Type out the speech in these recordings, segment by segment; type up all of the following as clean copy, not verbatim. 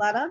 12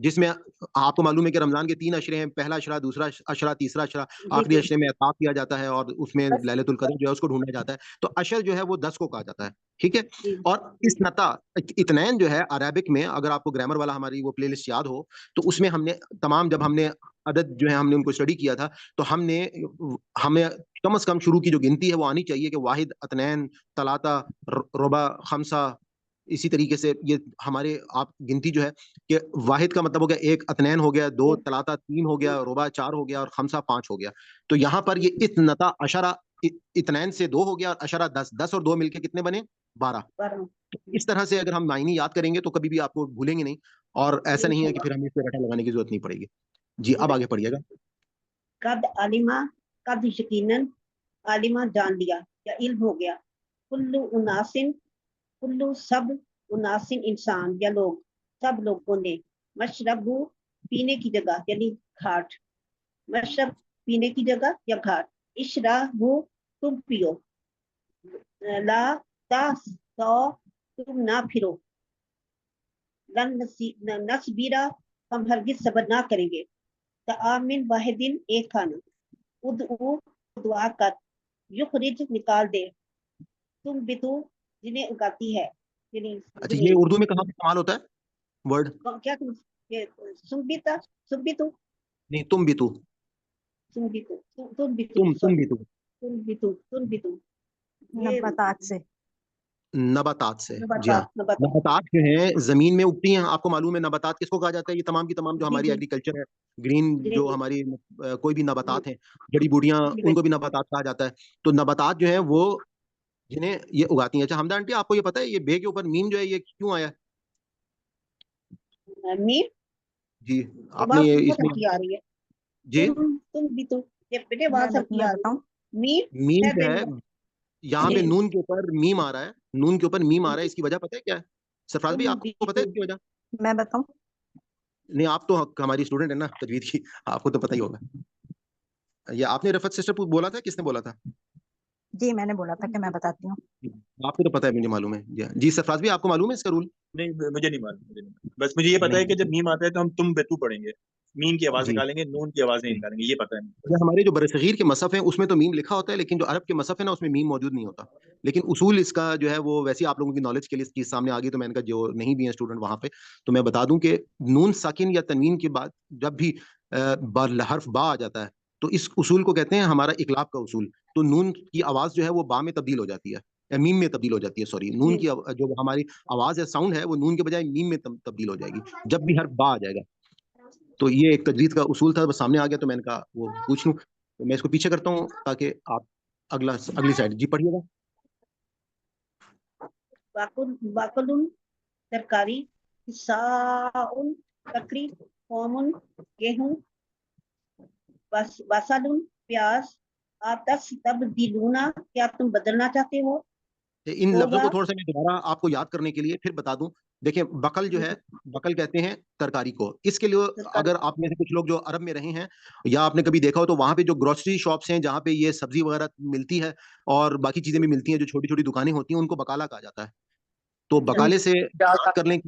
جس میں آپ کو معلوم ہے کہ رمضان کے 3 اشرے ہیں، پہلا اشرہ، دوسرا اشرہ، تیسرا اشرہ، جی آخری جی اشرے میں اعتراف کیا جاتا ہے اور اس میں لیلۃ القدر جو ہے اس کو ڈھونڈا جاتا ہے. تو اشر جو ہے وہ 10 کو کہا جاتا ہے. ٹھیک ہے. جی اور اسنتا اثنین جو ہے عربک میں، اگر آپ کو گرامر والا ہماری وہ پلے لسٹ یاد ہو تو اس میں ہم نے تمام، جب ہم نے عدد جو ہے ہم نے ان کو اسٹڈی کیا تھا تو ہمیں کم از کم شروع کی جو گنتی ہے وہ آنی چاہیے کہ واحد، اثنین، ثلاثہ، ربع، خمسہ. اسی طریقے سے یہ ہمارے آپ گنتی جو ہے کہ واحد کا مطلب ہو گیا 1، اثنین ہو گیا 2، ثلاثہ 3 ہو گیا، ربع 4 ہو گیا اور خمسہ 5 ہو گیا. تو یہاں پر یہ اثنتا عشرہ، اثنین سے 2 ہو گیا اور عشرہ 10، 10 اور 2 مل کے کتنے بنے؟ 12. اس طرح سے اگر ہم معنی یاد کریں گے تو کبھی بھی آپ کو بھولیں گے نہیں، اور ایسا نہیں ہے کہ پھر ہمیں اس پہ رٹا لگانے کی ضرورت نہیں پڑے گی. جی اب آگے پڑھیے گا. قد عالمہ، قد یقیناً، عالمہ جان لیا یا علم ہو گیا، کلو اناسن، کلو سب، اناسن انسان یا لوگ، سب لوگوں نے، مشرب پینے کی جگہ یعنی گھاٹ، مشرب پینے کی جگہ یا گھاٹ، اشرب تم پیو، لا تا تم نہ پھرو، لن نصبیرا ہم ہرگز صبر نہ کریں گے، تعامن واحدین ایک کھانا، ادعو دعا کر، یخرج نکال دے، تم بتو جنہیں اگاتی ہے یعنی اچھا یہ اردو میں کہاں پہ استعمال ہوتا ہے ورڈ؟ کیا سمبیتا، سمبیتو، نہیں، تم بھی تو، سمبیتو، تم بتو، تم بھی تو، تم بتو، تم بتو، نباتات سے، نباتات سے. جی ہاں، نباتات، نباتات جو ہیں زمین میں اگتی ہیں. آپ کو معلوم ہے نباتات کس کو کہا جاتا ہے؟ یہ تمام کی تمام جو جی ہماری جی ایگریکلچر ہے، گرین جی جو ہماری کوئی بھی نباتات ہیں، جڑی بوٹیاں، جی ان کو بھی نباتات کہا جاتا ہے. تو نباتات جو ہیں وہ جنہیں یہ اگاتی ہیں. اچھا حمدہ آنٹی، آپ کو یہ پتا ہے یہ بے کے اوپر میم جو ہے یہ کیوں آیا؟ میر جی آپ نے آواز یہ اس بہت میں، ہلکی آ رہی ہے، جی تم بتو، یہ بیٹے آواز ہلکی میں آ رہی بتاؤں، ہے، میر میم ہے جو ہے بہن، یہاں پہ نون کے اوپر میم آ رہا ہے، نون کے اوپر میم آ رہا ہے. اس کی وجہ پتہ ہے کیا ہے سرفراز بھائی؟ تم آپ کو پتہ ہے بتو، اس کی وجہ؟ میں بتاؤں. نہیں، آپ تو ہماری اسٹوڈنٹ ہے نا تجوید کی، آپ کو تو پتہ ہی ہوگا. یہ آپ نے رفعت سسٹر بولا تھا، کس نے بولا تھا؟ جی میں نے بولا تھا کہ میں بتاتی ہوں. آپ کو تو پتہ ہے، مجھے معلوم ہے. جی سرفراز بھی آپ کو معلوم ہے اس کا رول؟ نہیں مجھے نہیں معلوم. بس مجھے یہ پتا ہے کہ جب میم آتا ہے تو ہم تم بتو پڑھیں گے، میم کی آواز جی نکالیں گے، نون کی آواز نہیں نکالیں گے، یہ پتا ہے. یہ ہمارے جو برصغیر کے مصحف ہیں اس میں تو میم لکھا ہوتا ہے، لیکن جو عرب کے مصحف ہے نا اس میں میم موجود نہیں ہوتا. لیکن اصول اس کا جو ہے وہ ویسے آپ لوگوں کی نالج کے لیے اس چیز سامنے آ گئی، تو میں نے کہا جو نہیں بھی ہیں اسٹوڈنٹ وہاں پہ تو میں بتا دوں کہ نون ساکن یا تنوین کے بعد جب بھی حرف با آ جاتا ہے تو اس اصول کو کہتے ہیں ہمارا اقلاب کا اصول. تو نون کی آواز جو ہے وہ با میں تبدیل ہو جاتی ہے، میم میں تبدیل ہو جاتی ہے. سوری، نون کی جو ہماری آواز ہے، ساؤنڈ ہے، وہ نون کے بجائے میم میں تبدیل ہو جائے گی جب بھی حرف با آ جائے گا. تو یہ ایک تجوید کا اصول تھا، بس سامنے آ گیا تو میں نے کہا وہ پوچھ لوں. تو میں اس کو پیچھے کرتا ہوں تاکہ آپ اگلی سائڈ جی پڑھیے گا. باکل ترکاری، ساؤن ککڑی، قومن گیہوں، وسل پیاز، آتس تبدیلونا کیا تم بدلنا چاہتے ہو، ان لفظوں ہوگا کو تھوڑا سا میں دوبارہ آپ کو یاد کرنے کے لیے پھر بتا دوں. دیکھیں بقل جو ہے، بقل کہتے ہیں ترکاری کو. اس کے لیے اگر آپ میں سے کچھ لوگ جو عرب میں رہے ہیں یا آپ نے کبھی دیکھا ہو تو وہاں پہ جو گروسری شاپس ہیں جہاں پہ یہ سبزی وغیرہ ملتی ہے اور باقی چیزیں بھی ملتی ہیں، جو چھوٹی چھوٹی دکانیں ہوتی ہیں، ان کو بقالہ کہا جاتا ہے. تو بقالے سے یاد کر لیں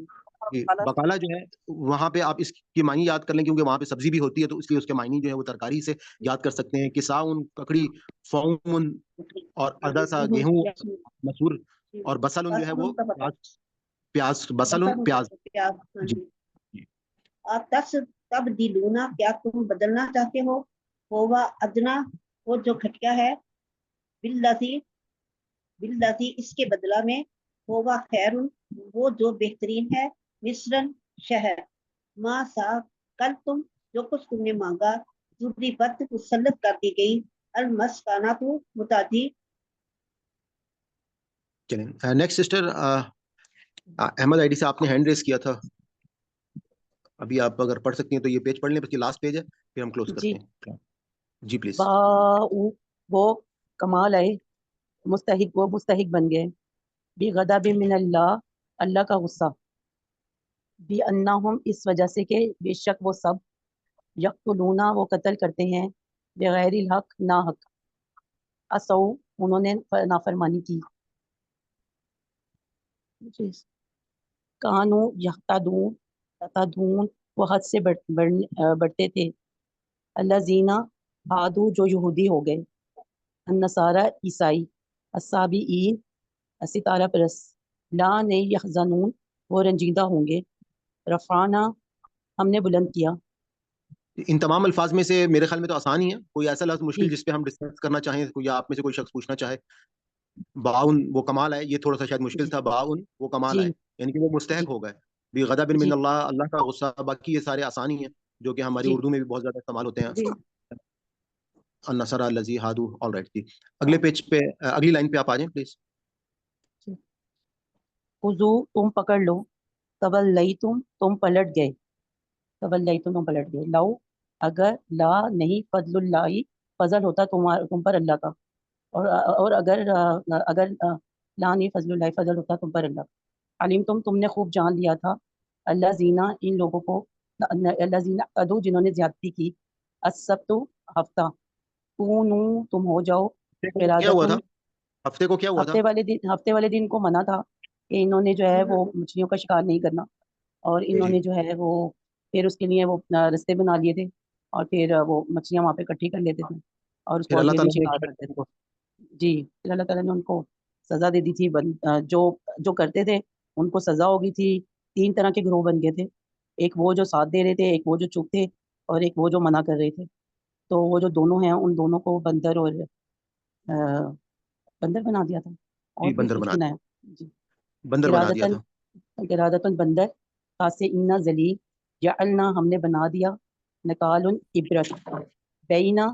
بقالہ جو ہے وہاں پہ آپ اس کی معنی یاد کر لیں کیونکہ وہاں پہ سبزی بھی ہوتی ہے، تو اس لیے اس کے معنی جو ہے وہ ترکاری سے یاد کر سکتے ہیں کہ ساؤن ککڑی، فومن اور اداسا گیہوں، مسور، اور بسل جو ہے وہ پیاز، بسل پیاز. جی آتس تبدیلونا کیا تم بدلنا چاہتے ہو، ہوگا ادنا وہ جو گھٹیا ہے، بالذی اس کے بدلہ میں، ہوگا خیر وہ جو بہترین ہے، مصرن شہر، ما سا کل تم جو کچھ تم نے مانگا، ضروری بت مسلط کر دی گئی، المسکانات متعدی. چلیں next sister Ahmed I D سے آپ نے ہینڈ ریز کیا تھا. ابھی آپ اگر پڑھ سکتی ہیں تو یہ پیج پڑھ لیں، بس یہ لاسٹ پیج ہے، پھر ہم کلوز کرتے ہیں. جی پلیز. وہ کمال ہے، وہ مستحق بن گئے، بغضب من اللہ، اللہ کا غصہ، بِأَنَّهُمْ اس وجہ سے کہ بے شک وہ سب، یقتلون وہ قتل کرتے ہیں، بغیر الحق نا حق، اسو انہوں نے نافرمانی کی، کانو یہتدون وہ حد سے بڑھتے تھے. الذین عادو جو یہودی ہو گئے, النصارى عیسائی, الصابئین ستارہ پرست, لا نہیں یحزنون وہ رنجیدہ ہوں گے, رفعنا ہم نے بلند کیا. ان تمام الفاظ میں سے میرے خیال میں تو آسان ہی ہے. کوئی ایسا لفظ مشکل جی جس پہ ہم ڈسکس کرنا چاہیں, کوئی آپ میں سے کوئی شخص پوچھنا چاہے؟ باؤن وہ کمال ہے, یہ تھوڑا سا شاید مشکل جی تھا. باؤن وہ کمال جی ہے, یعنی کہ وہ جی مستحق ہو گئے. بغضب من جی اللہ, اللہ کا غصہ. باقی یہ سارے آسان ہی ہیں جو کہ ہماری جی اردو میں بھی بہت زیادہ استعمال ہوتے ہیں. جی النصر الذی ہادو. آل رائٹ جی, اگلے پیج پہ اگلی لائن پہ آپ آ جائیں پلیز. خذو تم پکڑ لو, تولیتم تم پلٹ گئے, تولیتم تم پلٹ گئے, لو اگر, لا نہیں, فضل اللہ فضل ہوتا تم پر اللہ کا, اور اگر لا نہیں, فضل اللہ فضل ہوتا تم پر اللہ کا. علیم تم نے خوب جان لیا تھا, اللہ زینہ ان لوگوں کو, اللہ زینہ ادو جنہوں نے زیادتی کی, السبت ہفتہ, کونوا تم ہو جاؤ, کیا ہوا تھا قرادتن ہفتے کو, کیا ہوا تھا؟ ہفتے والے دن کو منع تھا کہ انہوں نے جو ہے وہ مچھلیوں کا شکار نہیں کرنا, اور انہوں جی نے جو ہے وہ پھر اس کے لیے وہ رستے بنا لیے تھے, اور پھر وہ مچھلیاں وہاں پہ اکٹھی کر لیتے تھے اور اس پھر کو اللہ اگلے دن تعالیٰ شکار کرتے تھے. جی, پھر اللہ تعالیٰ نے ان کو سزا دے دی تھی. جو کرتے تھے ان کو سزا ہو گئی تھی. 3 طرح کے گروہ بن گئے تھے, ایک وہ جو ساتھ دے رہے تھے, ایک وہ جو چپ تھے, اور ایک وہ جو منع کر رہے تھے. تو وہ جو دونوں ہیں ان دونوں کو بندر اور بندر بنا دیا تھا, اور جی بھی بندر کچھ بنا بنایا. جی, بندر بنا دیا تھا. قرادتاً بندر, خاسئین ذلیل, جعلنا ہم نے بنا دیا, نکال عبرت, بینا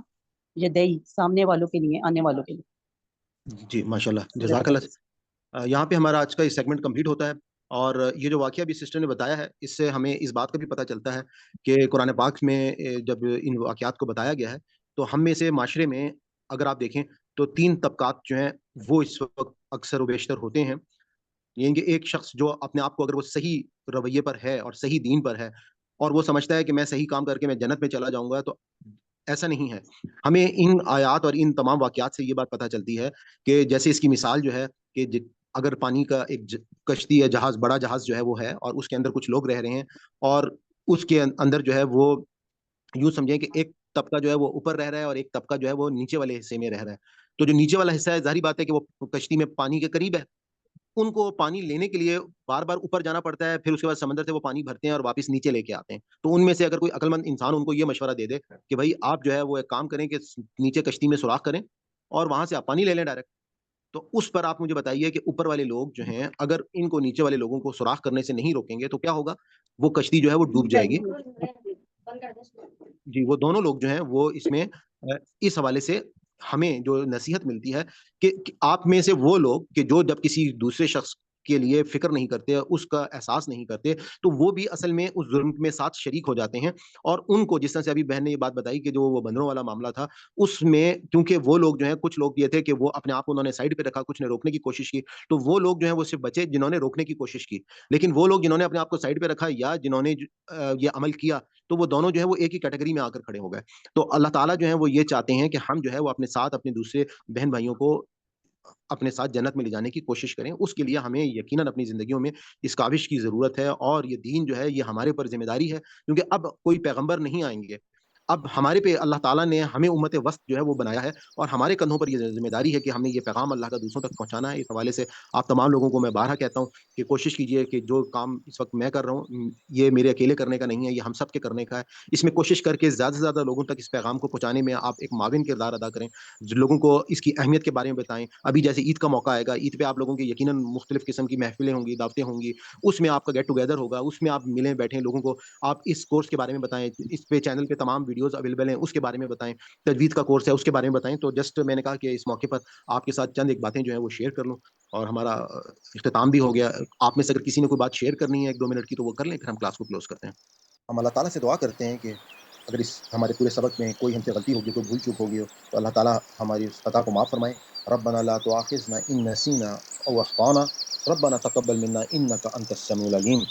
یدئی سامنے والوں کے لیے, آنے والوں کے لیے. جی ماشاء اللہ, صدق جزاک اللہ. اللہ. یہاں پہ ہمارا آج کا یہ سیگمنٹ کمپلیٹ ہوتا ہے. اور یہ جو واقعہ بھی سسٹر نے بتایا ہے, اس سے ہمیں اس بات کا بھی پتہ چلتا ہے کہ قرآن پاک میں جب ان واقعات کو بتایا گیا ہے تو ہم میں سے معاشرے میں اگر آپ دیکھیں تو 3 طبقات جو ہیں وہ اس وقت اکثر و بیشتر ہوتے ہیں. یعنی کہ ایک شخص جو اپنے آپ کو اگر وہ صحیح رویے پر ہے اور صحیح دین پر ہے اور وہ سمجھتا ہے کہ میں صحیح کام کر کے میں جنت میں چلا جاؤں گا, تو ایسا نہیں ہے. ہمیں ان آیات اور ان تمام واقعات سے یہ بات پتہ چلتی ہے کہ جیسے اس کی مثال جو ہے کہ اگر پانی کا ایک کشتی یا جہاز, بڑا جہاز جو ہے وہ ہے, اور اس کے اندر کچھ لوگ رہ رہے ہیں, اور اس کے اندر جو ہے وہ یوں سمجھیں کہ ایک طبقہ جو ہے وہ اوپر رہ رہا ہے اور ایک طبقہ جو ہے وہ نیچے والے حصے میں رہ رہا ہے. تو جو نیچے والا حصہ ہے, ظاہری بات ہے کہ وہ کشتی میں پانی کے قریب ہے, ان کو پانی لینے کے لیے بار بار اوپر جانا پڑتا ہے, پھر اس کے بعد سمندر سے وہ پانی بھرتے ہیں اور واپس نیچے لے کے آتے ہیں. تو ان میں سے اگر کوئی عقل مند انسان ان کو یہ مشورہ دے دے کہ بھائی آپ جو ہے وہ ایک کام کریں کہ نیچے کشتی میں سوراخ کریں اور وہاں سے آپ پانی لے لیں ڈائریکٹ, تو اس پر آپ مجھے بتائیے کہ اوپر والے لوگ جو ہیں اگر ان کو نیچے والے لوگوں کو سوراخ کرنے سے نہیں روکیں گے تو کیا ہوگا؟ وہ کشتی جو ہے وہ ڈوب جائے گی. جی, وہ دونوں لوگ جو ہیں وہ اس میں اس حوالے سے ہمیں جو نصیحت ملتی ہے کہ آپ میں سے وہ لوگ کہ جو جب کسی دوسرے شخص کے لیے فکر نہیں کرتے, اس کا احساس نہیں کرتے, تو وہ بھی اصل میں اس ظلم میں ساتھ شریک ہو جاتے ہیں. اور ان کو جس طرح سے ابھی بہن نے یہ بات بتائی کہ جو وہ بندروں والا معاملہ تھا, اس میں کیونکہ وہ لوگ جو ہیں, کچھ لوگ یہ تھے کہ وہ اپنے آپ کو انہوں نے سائڈ پہ رکھا, کچھ نے روکنے کی کوشش کی, تو وہ لوگ جو ہیں وہ صرف بچے جنہوں نے روکنے کی کوشش کی. لیکن وہ لوگ جنہوں نے اپنے آپ کو سائڈ پہ رکھا یا جنہوں نے یہ عمل کیا, تو وہ دونوں جو ہے وہ ایک ہی کیٹیگری میں آ کر کھڑے ہو گئے. تو اللہ تعالیٰ جو ہے وہ یہ چاہتے ہیں کہ ہم جو ہے وہ اپنے ساتھ اپنے دوسرے بہن بھائیوں کو اپنے ساتھ جنت میں لے جانے کی کوشش کریں. اس کے لیے ہمیں یقیناً اپنی زندگیوں میں اس کاوش کی ضرورت ہے, اور یہ دین جو ہے یہ ہمارے اوپر ذمہ داری ہے, کیونکہ اب کوئی پیغمبر نہیں آئیں گے. اب ہمارے پہ اللہ تعالیٰ نے ہمیں امت وسط جو ہے وہ بنایا ہے, اور ہمارے کندھوں پر یہ ذمہ داری ہے کہ ہم نے یہ پیغام اللہ کا دوسروں تک پہنچانا ہے. اس حوالے سے آپ تمام لوگوں کو میں بارہا کہتا ہوں کہ کوشش کیجئے کہ جو کام اس وقت میں کر رہا ہوں یہ میرے اکیلے کرنے کا نہیں ہے, یہ ہم سب کے کرنے کا ہے. اس میں کوشش کر کے زیادہ سے زیادہ لوگوں تک اس پیغام کو پہنچانے میں آپ ایک معاون کردار ادا کریں, لوگوں کو اس کی اہمیت کے بارے میں بتائیں. ابھی جیسے عید کا موقع آئے گا, عید پہ آپ لوگوں کے یقیناً مختلف قسم کی محفلیں ہوں گی, دعوتیں ہوں گی, اس میں آپ کا گیٹ ٹوگیدر ہوگا, اس میں آپ ملیں بیٹھیں, لوگوں کو آپ اس کورس کے بارے میں بتائیں. اس پہ چینل پہ تمام ویڈیوز اویلیبل ہیں, اس کے بارے میں بتائیں. تجوید کا کورس ہے, اس کے بارے میں بتائیں. تو جسٹ میں نے کہا کہ اس موقع پر آپ کے ساتھ چند ایک باتیں جو ہیں وہ شیئر کر لوں, اور ہمارا اختتام بھی ہو گیا. آپ میں سے اگر کسی نے کوئی بات شیئر کرنی ہے 1-2 منٹ کی تو وہ کر لیں, پھر ہم کلاس کو کلوز کرتے ہیں. ہم اللہ تعالیٰ سے دعا کرتے ہیں کہ اگر اس ہمارے پورے سبق میں کوئی ہم سے غلطی ہوگی, کوئی بھول چوک ہوگی تو اللہ تعالیٰ ہماری اس خطا کو معاف فرمائے. ربنا لا تؤاخذنا ان نسینا او اخطانا ربنا تقبل منا انك انت السميع العليم.